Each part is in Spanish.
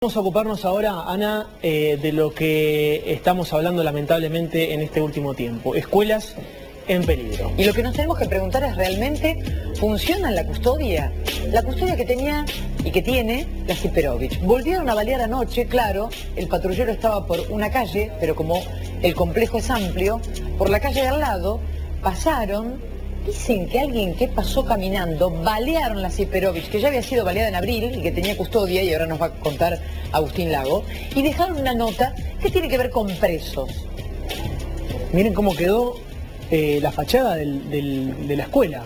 Vamos a ocuparnos ahora, Ana, de lo que estamos hablando lamentablemente en este último tiempo. Escuelas en peligro. Y lo que nos tenemos que preguntar es, ¿realmente funciona la custodia? La custodia que tenía y que tiene la Siperovich. Volvieron a balear anoche, claro, el patrullero estaba por una calle, pero como el complejo es amplio, por la calle de al lado, pasaron. Dicen que alguien que pasó caminando, balearon la Siperovich, que ya había sido baleada en abril y que tenía custodia, y ahora nos va a contar Agustín Lago, y dejaron una nota que tiene que ver con presos. Miren cómo quedó la fachada de la escuela,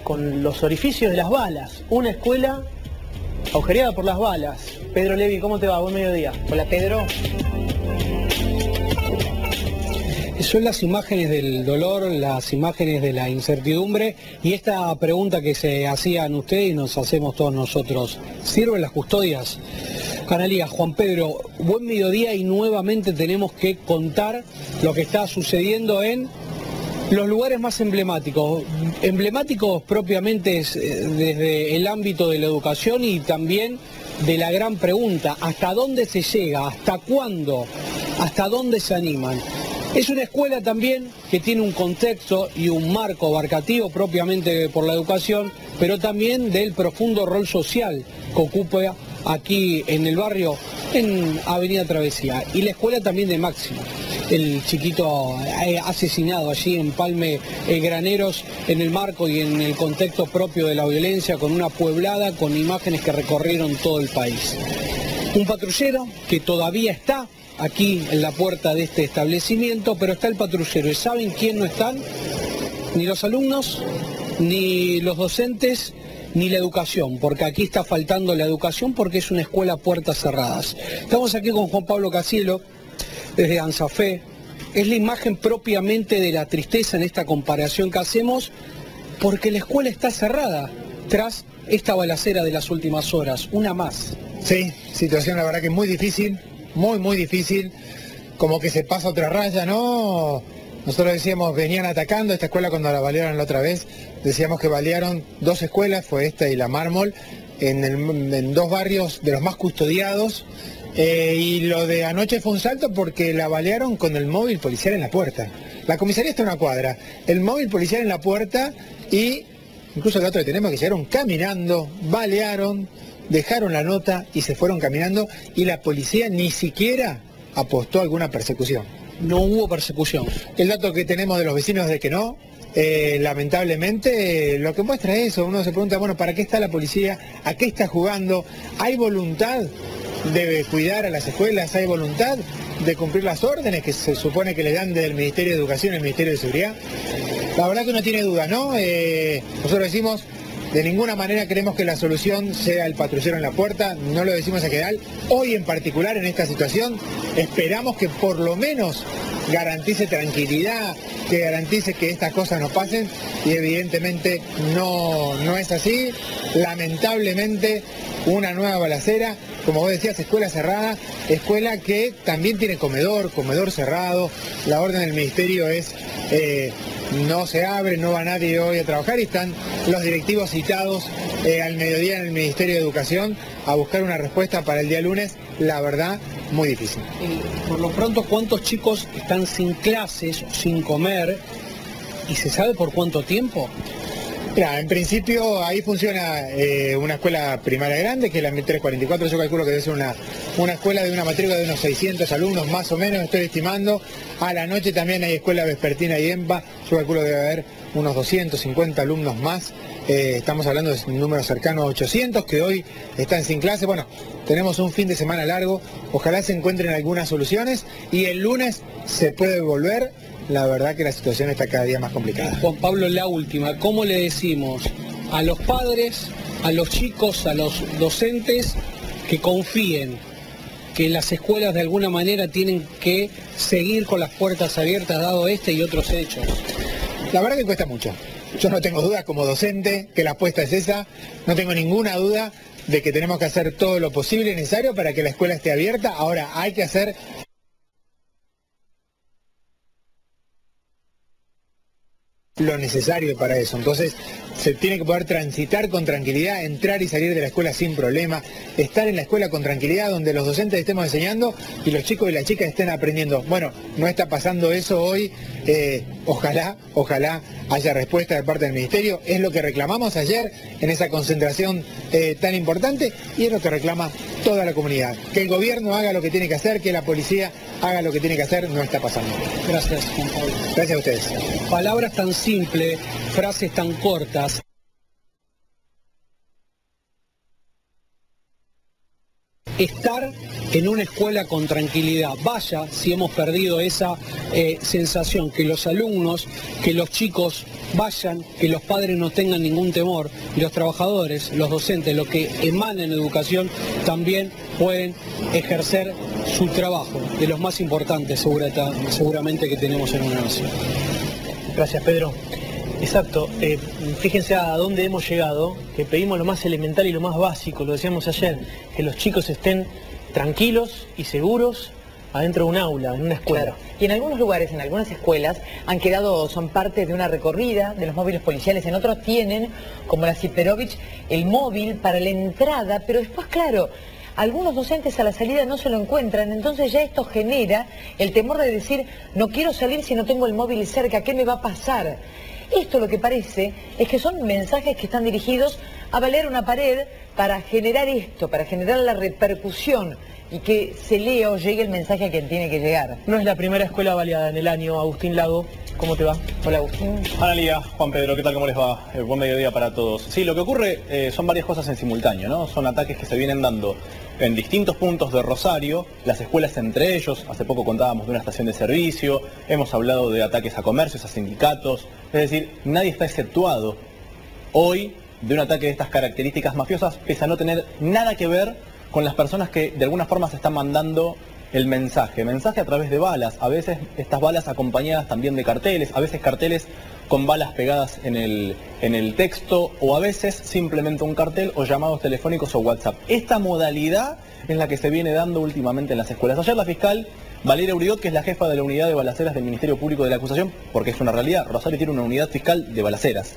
con los orificios de las balas. Una escuela agujereada por las balas. Pedro Levi, ¿cómo te va? Buen mediodía. Hola, Pedro. Son las imágenes del dolor, las imágenes de la incertidumbre y esta pregunta que se hacían ustedes y nos hacemos todos nosotros. ¿Sirven las custodias? Analía, Juan Pedro, buen mediodía y nuevamente tenemos que contar lo que está sucediendo en los lugares más emblemáticos. Emblemáticos propiamente desde el ámbito de la educación y también de la gran pregunta, ¿hasta dónde se llega? ¿Hasta cuándo? ¿Hasta dónde se animan? Es una escuela también que tiene un contexto y un marco abarcativo propiamente por la educación, pero también del profundo rol social que ocupa aquí en el barrio, en Avenida Travesía. Y la escuela también de Máximo, el chiquito asesinado allí en Palme Graneros, en el marco y en el contexto propio de la violencia, con una pueblada, con imágenes que recorrieron todo el país. Un patrullero que todavía está aquí en la puerta de este establecimiento, pero está el patrullero. ¿Y saben quién no están? Ni los alumnos, ni los docentes, ni la educación, porque aquí está faltando la educación porque es una escuela a puertas cerradas. Estamos aquí con Juan Pablo Casielo, desde ANSAFE. Es la imagen propiamente de la tristeza en esta comparación que hacemos, porque la escuela está cerrada tras esta balacera de las últimas horas, una más. Sí, situación la verdad que es muy difícil. Muy difícil, como que se pasa otra raya, ¿no? Nosotros decíamos, venían atacando esta escuela cuando la balearon la otra vez, decíamos que balearon dos escuelas, fue esta y la Mármol, en dos barrios de los más custodiados, y lo de anoche fue un salto porque la balearon con el móvil policial en la puerta. La comisaría está en una cuadra, el móvil policial en la puerta y incluso el dato que tenemos que llegaron caminando, balearon, dejaron la nota y se fueron caminando y la policía ni siquiera apostó a alguna persecución. No hubo persecución. El dato que tenemos de los vecinos es de que no. Lamentablemente lo que muestra eso, uno se pregunta, bueno, ¿para qué está la policía? ¿A qué está jugando? ¿Hay voluntad de cuidar a las escuelas? ¿Hay voluntad de cumplir las órdenes que se supone que le dan del Ministerio de Educación y el Ministerio de Seguridad? La verdad que uno tiene dudas, ¿no? Nosotros decimos, de ninguna manera queremos que la solución sea el patrullero en la puerta, no lo decimos a general. Hoy en particular en esta situación esperamos que por lo menos garantice tranquilidad, que garantice que estas cosas no pasen y evidentemente no es así. Lamentablemente una nueva balacera, como vos decías, escuela cerrada, escuela que también tiene comedor cerrado. La orden del ministerio es no se abre, no va nadie hoy a trabajar y están los directivos citados al mediodía en el Ministerio de Educación a buscar una respuesta para el día lunes, la verdad, muy difícil. Por lo pronto, ¿cuántos chicos están sin clases, sin comer? ¿Y se sabe por cuánto tiempo? Mira, en principio ahí funciona una escuela primaria grande, que es la 1344, yo calculo que debe ser una escuela de una matrícula de unos 600 alumnos más o menos, estoy estimando. A la noche también hay escuela vespertina y EMPA, yo calculo que debe haber unos 250 alumnos más. Estamos hablando de un número cercano a 800 que hoy están sin clase. Bueno, tenemos un fin de semana largo, ojalá se encuentren algunas soluciones y el lunes se puede volver. La verdad que la situación está cada día más complicada. Juan Pablo, la última, ¿cómo le decimos a los padres, a los chicos, a los docentes que confíen que las escuelas de alguna manera tienen que seguir con las puertas abiertas dado este y otros hechos? La verdad que cuesta mucho. Yo no tengo dudas como docente que la apuesta es esa, no tengo ninguna duda de que tenemos que hacer todo lo posible y necesario para que la escuela esté abierta. Ahora hay que hacer lo necesario para eso. Entonces se tiene que poder transitar con tranquilidad, entrar y salir de la escuela sin problema, estar en la escuela con tranquilidad, donde los docentes estemos enseñando y los chicos y las chicas estén aprendiendo. Bueno, no está pasando eso hoy, ojalá haya respuesta de parte del Ministerio. Es lo que reclamamos ayer en esa concentración tan importante y es lo que reclama toda la comunidad. Que el gobierno haga lo que tiene que hacer, que la policía haga lo que tiene que hacer, no está pasando. Gracias, Juan Pablo. Gracias a ustedes. Palabras tan simples, frases tan cortas. Estar en una escuela con tranquilidad. Vaya si hemos perdido esa sensación, que los alumnos, que los chicos vayan, que los padres no tengan ningún temor, los trabajadores, los docentes, los que emanen educación, también pueden ejercer su trabajo, de los más importantes seguramente que tenemos en una nación. Gracias, Pedro. Exacto, fíjense a dónde hemos llegado, que pedimos lo más elemental y lo más básico, lo decíamos ayer, que los chicos estén tranquilos y seguros adentro de un aula, en una escuela. Claro. Y en algunos lugares, en algunas escuelas, son parte de una recorrida de los móviles policiales, en otros tienen, como la Siperovich, el móvil para la entrada, pero después, claro, algunos docentes a la salida no se lo encuentran, entonces ya esto genera el temor de decir, no quiero salir si no tengo el móvil cerca, ¿qué me va a pasar? Esto lo que parece es que son mensajes que están dirigidos a valer una pared para generar esto, para generar la repercusión y que se lea o llegue el mensaje a quien tiene que llegar. No es la primera escuela baleada en el año. Agustín Lago, ¿cómo te va? Hola, Agustín. Analía, Juan Pedro, ¿qué tal? ¿Cómo les va? Buen mediodía para todos. Sí, lo que ocurre son varias cosas en simultáneo, ¿no? Son ataques que se vienen dando en distintos puntos de Rosario, las escuelas entre ellos. Hace poco contábamos de una estación de servicio, hemos hablado de ataques a comercios, a sindicatos. Es decir, nadie está exceptuado hoy de un ataque de estas características mafiosas, pese a no tener nada que ver con las personas que de alguna forma se están mandando el mensaje a través de balas, a veces estas balas acompañadas también de carteles, a veces carteles con balas pegadas en el texto, o a veces simplemente un cartel o llamados telefónicos o WhatsApp. Esta modalidad es la que se viene dando últimamente en las escuelas. Ayer la fiscal Valeria Uriot, que es la jefa de la unidad de balaceras del Ministerio Público de la Acusación, porque es una realidad, Rosario tiene una unidad fiscal de balaceras.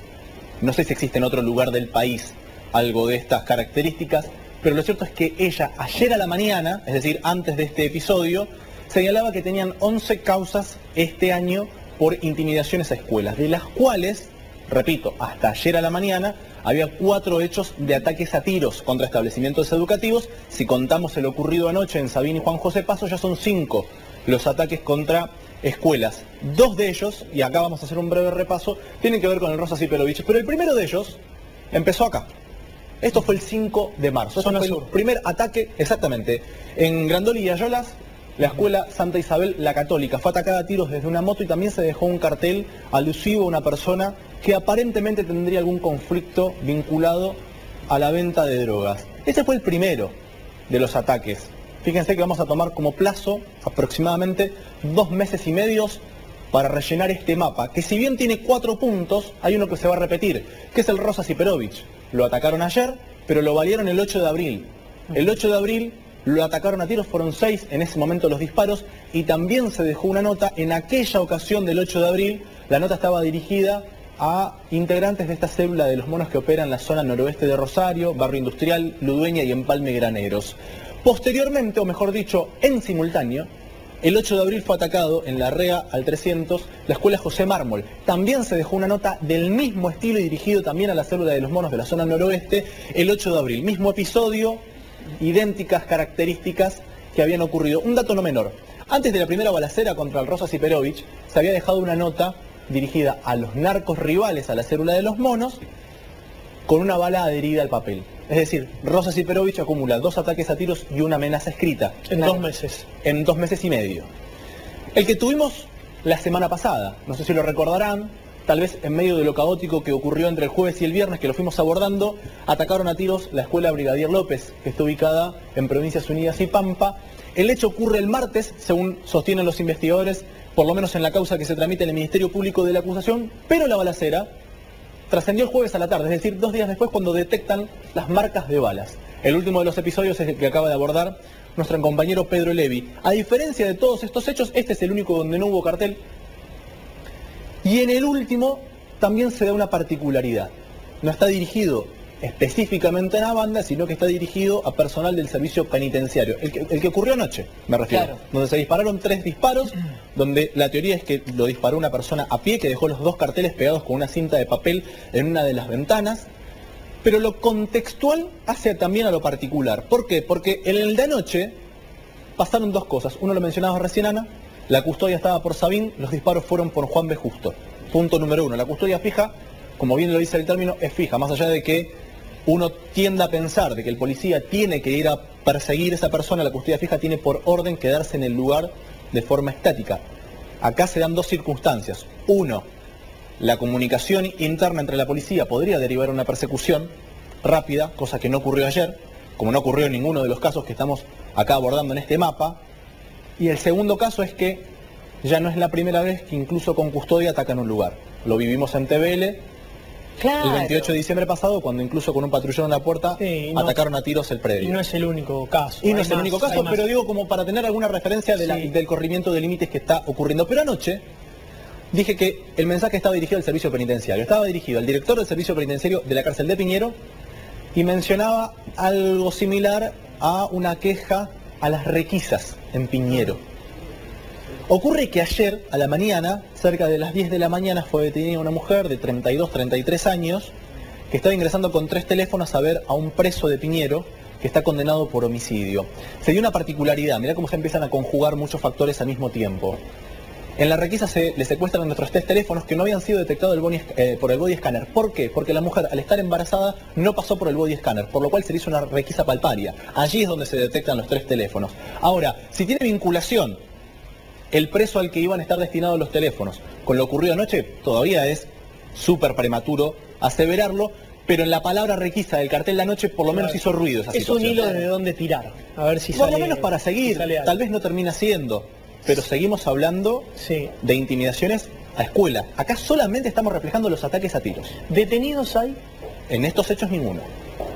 No sé si existe en otro lugar del país algo de estas características, pero lo cierto es que ella ayer a la mañana, es decir, antes de este episodio, señalaba que tenían 11 causas este año por intimidaciones a escuelas, de las cuales, repito, hasta ayer a la mañana, había 4 hechos de ataques a tiros contra establecimientos educativos. Si contamos el ocurrido anoche en Sabín y Juan José Paso, ya son 5 los ataques contra escuelas. 2 de ellos, y acá vamos a hacer un breve repaso, tienen que ver con el Rosa Siperovich, pero el primero de ellos empezó acá. Esto fue el 5 de marzo. Eso fue el primer ataque, exactamente, en Grandoli y Ayolas. La escuela Santa Isabel, la Católica, fue atacada a tiros desde una moto y también se dejó un cartel alusivo a una persona que aparentemente tendría algún conflicto vinculado a la venta de drogas. Este fue el primero de los ataques. Fíjense que vamos a tomar como plazo aproximadamente 2 meses y medio para rellenar este mapa, que si bien tiene 4 puntos, hay uno que se va a repetir, que es el Rosa Siperovich. Lo atacaron ayer, pero lo valieron el 8 de abril. El 8 de abril lo atacaron a tiros, fueron 6 en ese momento los disparos, y también se dejó una nota en aquella ocasión del 8 de abril. La nota estaba dirigida a integrantes de esta célula de los monos que operan en la zona noroeste de Rosario, Barrio Industrial, Ludueña y Empalme Graneros. Posteriormente, o mejor dicho, en simultáneo, el 8 de abril fue atacado en la Rea al 300, la escuela José Mármol. También se dejó una nota del mismo estilo y dirigido también a la célula de los monos de la zona noroeste, el 8 de abril. Mismo episodio, idénticas características que habían ocurrido. Un dato no menor. Antes de la primera balacera contra el Rosa Siperovich, se había dejado una nota dirigida a los narcos rivales a la célula de los monos, con una bala adherida al papel. Es decir, Rosa Siperovich acumula 2 ataques a tiros y una amenaza escrita. En 2 meses. En 2 meses y medio. El que tuvimos la semana pasada, no sé si lo recordarán, tal vez en medio de lo caótico que ocurrió entre el jueves y el viernes, que lo fuimos abordando, atacaron a tiros la escuela Brigadier López, que está ubicada en Provincias Unidas y Pampa. El hecho ocurre el martes, según sostienen los investigadores, por lo menos en la causa que se tramita en el Ministerio Público de la Acusación, pero la balacera trascendió el jueves a la tarde, es decir, 2 días después, cuando detectan las marcas de balas. El último de los episodios es el que acaba de abordar nuestro compañero Pedro Levi. A diferencia de todos estos hechos, este es el único donde no hubo cartel. Y en el último también se da una particularidad. No está dirigido específicamente a la banda, sino que está dirigido a personal del servicio penitenciario. El que ocurrió anoche, me refiero. Claro. Donde se dispararon 3 disparos, donde la teoría es que lo disparó una persona a pie, que dejó los 2 carteles pegados con una cinta de papel en una de las ventanas. Pero lo contextual hace también a lo particular. ¿Por qué? Porque en el de anoche pasaron 2 cosas. Uno lo mencionaba recién, Ana, la custodia estaba por Sabín, los disparos fueron por Juan B. Justo. Punto número 1. La custodia fija, como bien lo dice el término, es fija, más allá de que uno tienda a pensar de que el policía tiene que ir a perseguir a esa persona, la custodia fija tiene por orden quedarse en el lugar de forma estática. Acá se dan 2 circunstancias. 1, la comunicación interna entre la policía podría derivar en una persecución rápida, cosa que no ocurrió ayer, como no ocurrió en ninguno de los casos que estamos acá abordando en este mapa. Y el segundo caso es que ya no es la primera vez que incluso con custodia atacan un lugar. Lo vivimos en TVL, Claro. el 28 de diciembre pasado, cuando incluso con un patrullero en la puerta atacaron a tiros el predio. Y no es el único caso. Y no Hay es el más, único hay caso, más. pero digo como para tener alguna referencia de del corrimiento de límites que está ocurriendo. Pero anoche dije que el mensaje estaba dirigido al servicio penitenciario, estaba dirigido al director del servicio penitenciario de la cárcel de Piñero y mencionaba algo similar a una queja a las requisas en Piñero. Ocurre que ayer, a la mañana, cerca de las 10 de la mañana, fue detenida una mujer de 32, 33 años que estaba ingresando con 3 teléfonos a ver a un preso de Piñero que está condenado por homicidio. Se dio una particularidad, mirá cómo se empiezan a conjugar muchos factores al mismo tiempo. En la requisa le secuestran nuestros 3 teléfonos que no habían sido detectados por el body scanner. ¿Por qué? Porque la mujer, al estar embarazada, no pasó por el body scanner, por lo cual se le hizo una requisa palparia. Allí es donde se detectan los 3 teléfonos. Ahora, si tiene vinculación el preso al que iban a estar destinados los teléfonos con lo ocurrido anoche, todavía es súper prematuro aseverarlo, pero en la palabra requisa del cartel de anoche por lo menos hizo ruido esa situación. Es un hilo de dónde tirar. A ver si por sale. lo menos para seguir, si sale algo. tal vez no termina siendo, pero seguimos hablando de intimidaciones a escuela. Acá solamente estamos reflejando los ataques a tiros. ¿Detenidos hay? En estos hechos ninguno.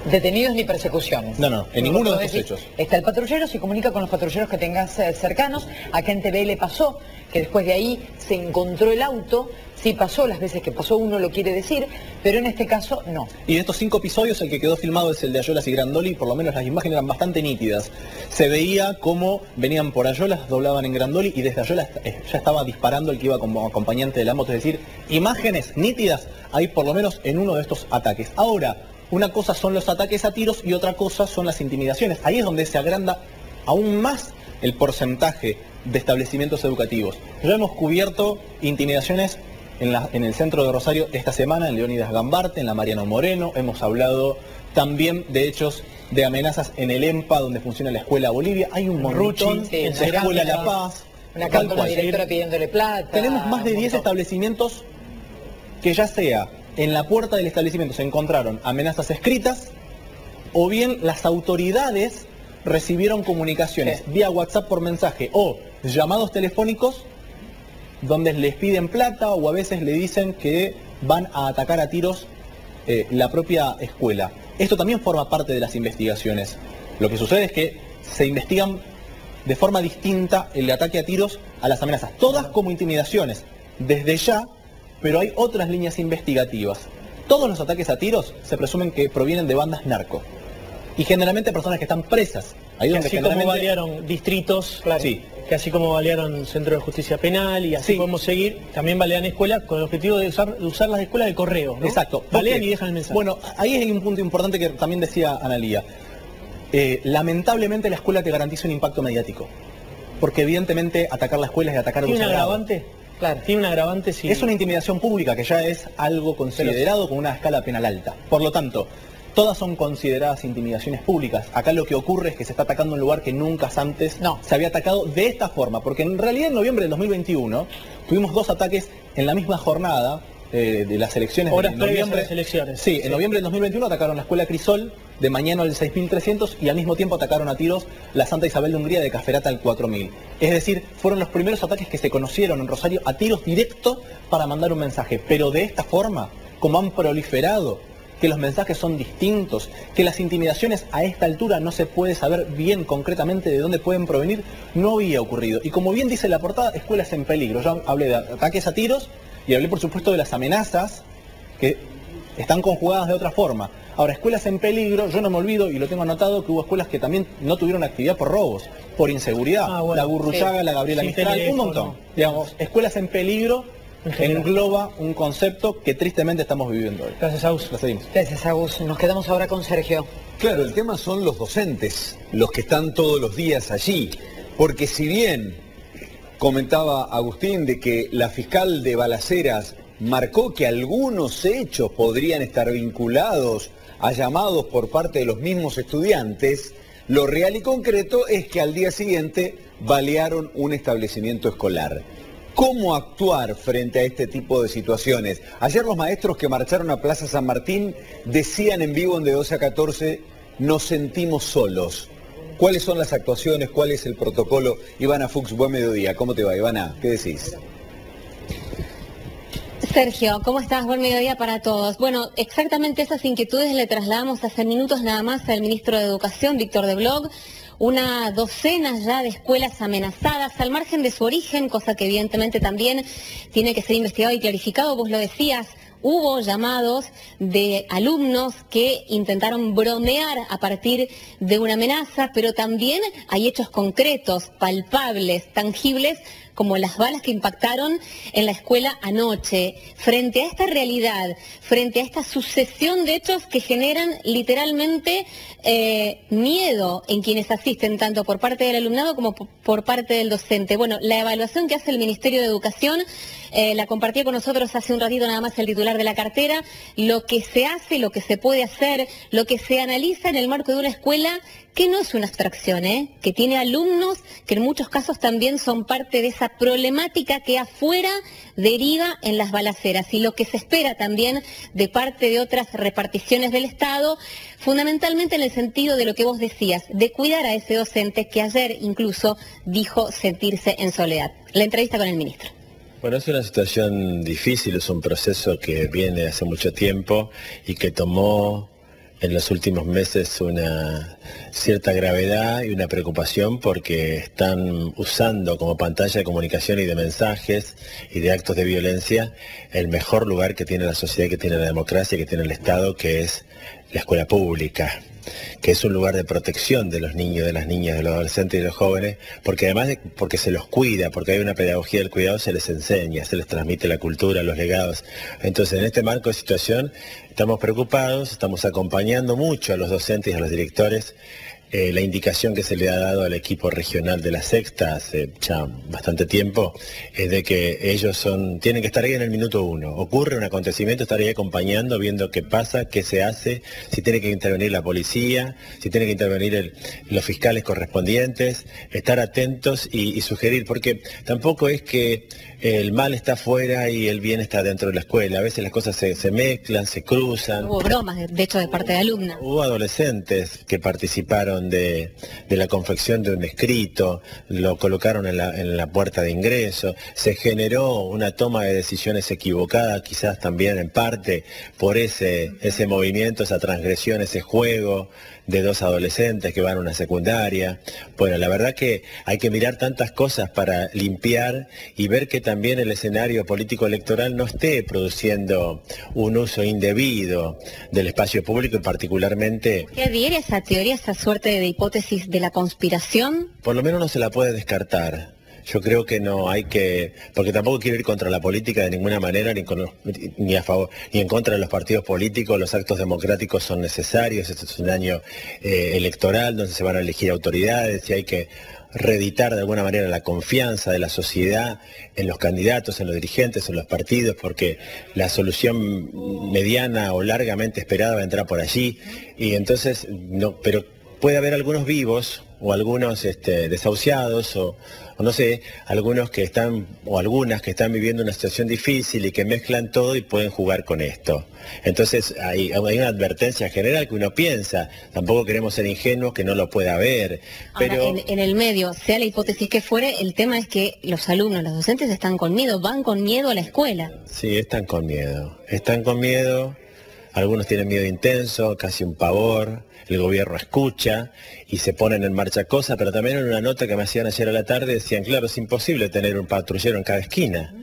Detenidos ni persecuciones. No, en ninguno de estos Decir, hechos. Está el patrullero, se comunica con los patrulleros que tengas cercanos. Acá en TVL pasó, que después de ahí se encontró el auto. Sí pasó, las veces que pasó uno lo quiere decir, pero en este caso no. Y de estos 5 episodios, el que quedó filmado es el de Ayolas y Grandoli, por lo menos las imágenes eran bastante nítidas. Se veía cómo venían por Ayolas, doblaban en Grandoli y desde Ayolas ya estaba disparando el que iba como acompañante de la moto. Es decir, imágenes nítidas hay por lo menos en uno de estos ataques. Ahora, una cosa son los ataques a tiros y otra cosa son las intimidaciones. Ahí es donde se agranda aún más el porcentaje de establecimientos educativos. Ya hemos cubierto intimidaciones en el centro de Rosario esta semana, en Leónidas Gambarte, en la Mariano Moreno. Hemos hablado también de hechos de amenazas en el EMPA, donde funciona la Escuela Bolivia. Hay un montón, en la Escuela La Paz. Una tal carta a cual. una directora pidiéndole plata. Tenemos más de 10 establecimientos que ya sea en la puerta del establecimiento se encontraron amenazas escritas o bien las autoridades recibieron comunicaciones vía WhatsApp por mensaje o llamados telefónicos donde les piden plata o a veces le dicen que van a atacar a tiros la propia escuela. Esto también forma parte de las investigaciones. Lo que sucede es que se investigan de forma distinta el ataque a tiros a las amenazas, todas como intimidaciones, desde ya, pero hay otras líneas investigativas. Todos los ataques a tiros se presumen que provienen de bandas narco. Y generalmente personas que están presas. Ahí Que donde así generalmente... como balearon distritos, Sí. que así como balearon Centro de Justicia Penal y así podemos seguir, también balean escuelas con el objetivo de usar las escuelas de correo, ¿no? Exacto. Balean ¿Por qué? y dejan el mensaje. Bueno, ahí hay un punto importante que también decía Analía. Lamentablemente la escuela te garantiza un impacto mediático. Porque evidentemente atacar la escuela es de atacar a un ¿Tiene un sagrado. agravante? Claro. Tiene un agravante si... Es una intimidación pública que ya es algo considerado con una escala penal alta. Por lo tanto, todas son consideradas intimidaciones públicas. Acá lo que ocurre es que se está atacando un lugar que nunca antes se había atacado de esta forma. Porque en realidad en noviembre del 2021 tuvimos 2 ataques en la misma jornada de las elecciones Horas de previas a noviembre. las elecciones. Sí, en noviembre del 2021 atacaron la escuela Crisol de Mañana al 6300 y al mismo tiempo atacaron a tiros la Santa Isabel de Hungría de Caferata al 4000. Es decir, fueron los primeros ataques que se conocieron en Rosario a tiros directos para mandar un mensaje. Pero de esta forma, como han proliferado, que los mensajes son distintos, que las intimidaciones a esta altura no se puede saber bien concretamente de dónde pueden provenir, no había ocurrido. Y como bien dice la portada, escuelas en peligro. Yo hablé de ataques a tiros Y hablé, por supuesto, de las amenazas que están conjugadas de otra forma. Ahora, escuelas en peligro, yo no me olvido, y lo tengo anotado, que hubo escuelas que también no tuvieron actividad por robos, por inseguridad. Bueno, la Gurruchaga, la Gabriela Mistral, un montón. Digamos, escuelas en peligro engloba un concepto que tristemente estamos viviendo hoy. Gracias, Agus. La seguimos. Gracias, Agus. Nos quedamos ahora con Sergio. Claro, el tema son los docentes, los que están todos los días allí, porque si bien comentaba Agustín de que la fiscal de Balaceras marcó que algunos hechos podrían estar vinculados a llamados por parte de los mismos estudiantes, lo real y concreto es que al día siguiente balearon un establecimiento escolar. ¿Cómo actuar frente a este tipo de situaciones? Ayer los maestros que marcharon a Plaza San Martín decían en vivo en De 12 a 14, nos sentimos solos. ¿Cuáles son las actuaciones? ¿Cuál es el protocolo? Ivana Fuchs, buen mediodía. ¿Cómo te va, Ivana? ¿Qué decís? Sergio, ¿cómo estás? Buen mediodía para todos. Bueno, exactamente esas inquietudes le trasladamos hace minutos nada más al ministro de Educación, Víctor de Blog. Una docena ya de escuelas amenazadas al margen de su origen, cosa que evidentemente también tiene que ser investigado y clarificado. Vos lo decías, hubo llamados de alumnos que intentaron bromear a partir de una amenaza, pero también hay hechos concretos, palpables, tangibles, como las balas que impactaron en la escuela anoche. Frente a esta realidad, frente a esta sucesión de hechos que generan literalmente miedo en quienes asisten, tanto por parte del alumnado como por parte del docente. Bueno, la evaluación que hace el Ministerio de Educación la compartía con nosotros hace un ratito nada más el titular de la cartera, lo que se hace, lo que se puede hacer, lo que se analiza en el marco de una escuela que no es una abstracción, que tiene alumnos que en muchos casos también son parte de esa problemática que afuera deriva en las balaceras, y lo que se espera también de parte de otras reparticiones del Estado, fundamentalmente en el sentido de lo que vos decías, de cuidar a ese docente que ayer incluso dijo sentirse en soledad. La entrevista con el ministro. Bueno, es una situación difícil, es un proceso que viene hace mucho tiempo y que tomó en los últimos meses una cierta gravedad y una preocupación porque están usando como pantalla de comunicación y de mensajes y de actos de violencia el mejor lugar que tiene la sociedad, que tiene la democracia, que tiene el Estado, que es la escuela pública, que es un lugar de protección de los niños, de las niñas, de los adolescentes y de los jóvenes, porque además porque se los cuida, porque hay una pedagogía del cuidado, se les enseña, se les transmite la cultura, los legados. Entonces, en este marco de situación, estamos preocupados, estamos acompañando mucho a los docentes y a los directores. La indicación que se le ha dado al equipo regional de la Sexta hace ya bastante tiempo es de que ellos tienen que estar ahí en el minuto 1. Ocurre un acontecimiento, estar ahí acompañando, viendo qué pasa, qué se hace, si tiene que intervenir la policía, si tiene que intervenir los fiscales correspondientes, estar atentos y sugerir, porque tampoco es que el mal está afuera y el bien está dentro de la escuela. A veces las cosas se mezclan, se cruzan. Hubo bromas, de hecho, de parte de alumnas. Hubo adolescentes que participaron de la confección de un escrito, lo colocaron en la puerta de ingreso, se generó una toma de decisiones equivocada, quizás también en parte por ese movimiento, esa transgresión, ese juego de dos adolescentes que van a una secundaria. Bueno, la verdad que hay que mirar tantas cosas para limpiar y ver que también el escenario político electoral no esté produciendo un uso indebido del espacio público y particularmente... ¿Qué adhiere a esa teoría, esa suerte de hipótesis de la conspiración? Por lo menos no se la puede descartar. Yo creo que no hay que, porque tampoco quiero ir contra la política de ninguna manera, ni a favor, ni en contra de los partidos políticos. Los actos democráticos son necesarios. Este es un año electoral donde se van a elegir autoridades y hay que reeditar de alguna manera la confianza de la sociedad en los candidatos, en los dirigentes, en los partidos, porque la solución mediana o largamente esperada va a entrar por allí. Y entonces, no, pero puede haber algunos vivos o algunos desahuciados o no sé, algunos que están o algunas que están viviendo una situación difícil y que mezclan todo y pueden jugar con esto. Entonces hay una advertencia general que uno piensa, tampoco queremos ser ingenuos que no lo pueda haber. Pero ahora, en el medio, sea la hipótesis que fuere, el tema es que los alumnos, los docentes están con miedo, van con miedo a la escuela. Sí, están con miedo, algunos tienen miedo intenso, casi un pavor. El gobierno escucha y se ponen en marcha cosas, pero también en una nota que me hacían ayer a la tarde decían, claro, es imposible tener un patrullero en cada esquina.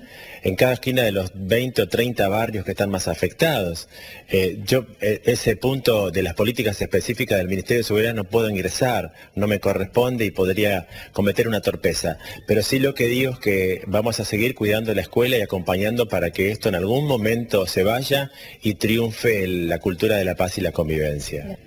en cada esquina de los 20 o 30 barrios que están más afectados. Ese punto de las políticas específicas del Ministerio de Seguridad no puedo ingresar, no me corresponde y podría cometer una torpeza. Pero sí lo que digo es que vamos a seguir cuidando la escuela y acompañando para que esto en algún momento se vaya y triunfe la cultura de la paz y la convivencia.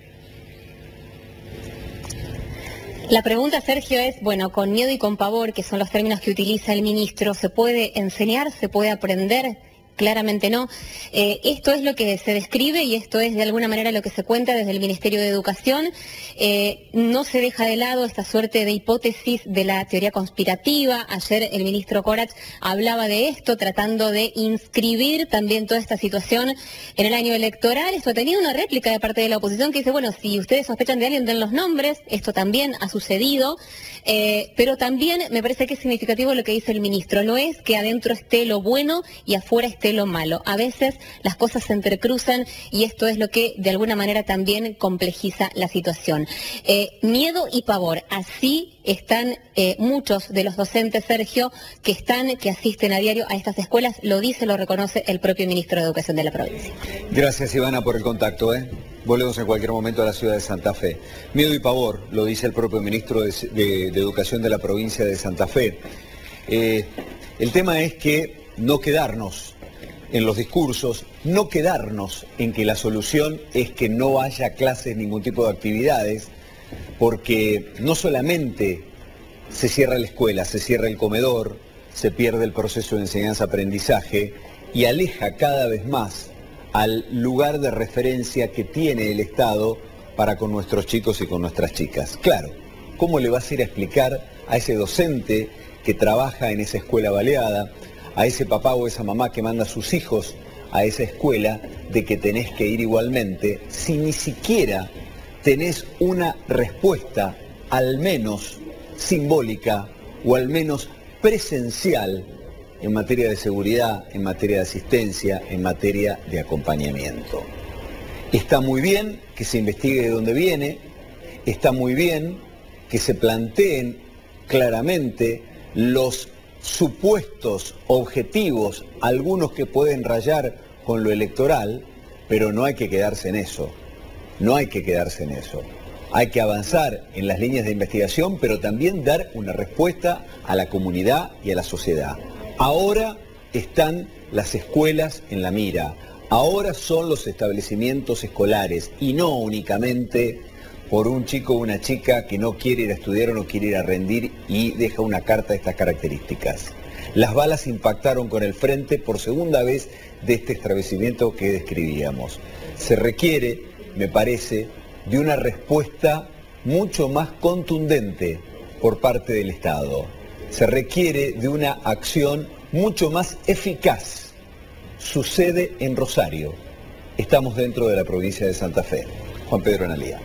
La pregunta, Sergio, es, bueno, con miedo y con pavor, que son los términos que utiliza el ministro, ¿se puede enseñar, se puede aprender? Claramente no. Esto es lo que se describe y esto es de alguna manera lo que se cuenta desde el Ministerio de Educación. No se deja de lado esta suerte de hipótesis de la teoría conspirativa. Ayer el ministro Corach hablaba de esto, tratando de inscribir también toda esta situación en el año electoral. Esto ha tenido una réplica de parte de la oposición que dice, bueno, si ustedes sospechan de alguien, den los nombres. Esto también ha sucedido. Pero también me parece que es significativo lo que dice el ministro. No es que adentro esté lo bueno y afuera esté lo malo. A veces las cosas se entrecruzan y esto es lo que de alguna manera también complejiza la situación. Miedo y pavor. Así están muchos de los docentes, Sergio, que asisten a diario a estas escuelas. Lo dice, lo reconoce el propio ministro de Educación de la provincia. Gracias, Ivana, por el contacto. Volvemos en cualquier momento a la ciudad de Santa Fe. Miedo y pavor, lo dice el propio ministro de Educación de la provincia de Santa Fe. El tema es que no quedarnos en los discursos, no quedarnos en que la solución es que no haya clases, ningún tipo de actividades, porque no solamente se cierra la escuela, se cierra el comedor, se pierde el proceso de enseñanza-aprendizaje y aleja cada vez más al lugar de referencia que tiene el Estado para con nuestros chicos y con nuestras chicas. Claro, ¿cómo le vas a ir a explicar a ese docente que trabaja en esa escuela baleada, a ese papá o esa mamá que manda a sus hijos a esa escuela, de que tenés que ir igualmente, si ni siquiera tenés una respuesta, al menos simbólica o al menos presencial, en materia de seguridad, en materia de asistencia, en materia de acompañamiento? Está muy bien que se investigue de dónde viene, está muy bien que se planteen claramente los supuestos objetivos, algunos que pueden rayar con lo electoral, pero no hay que quedarse en eso, no hay que quedarse en eso. Hay que avanzar en las líneas de investigación, pero también dar una respuesta a la comunidad y a la sociedad. Ahora están las escuelas en la mira, ahora son los establecimientos escolares y no únicamente por un chico o una chica que no quiere ir a estudiar o no quiere ir a rendir y deja una carta de estas características. Las balas impactaron con el frente por segunda vez de este establecimiento que describíamos. Se requiere, me parece, de una respuesta mucho más contundente por parte del Estado. Se requiere de una acción mucho más eficaz. Sucede en Rosario. Estamos dentro de la provincia de Santa Fe. Juan Pedro Analía.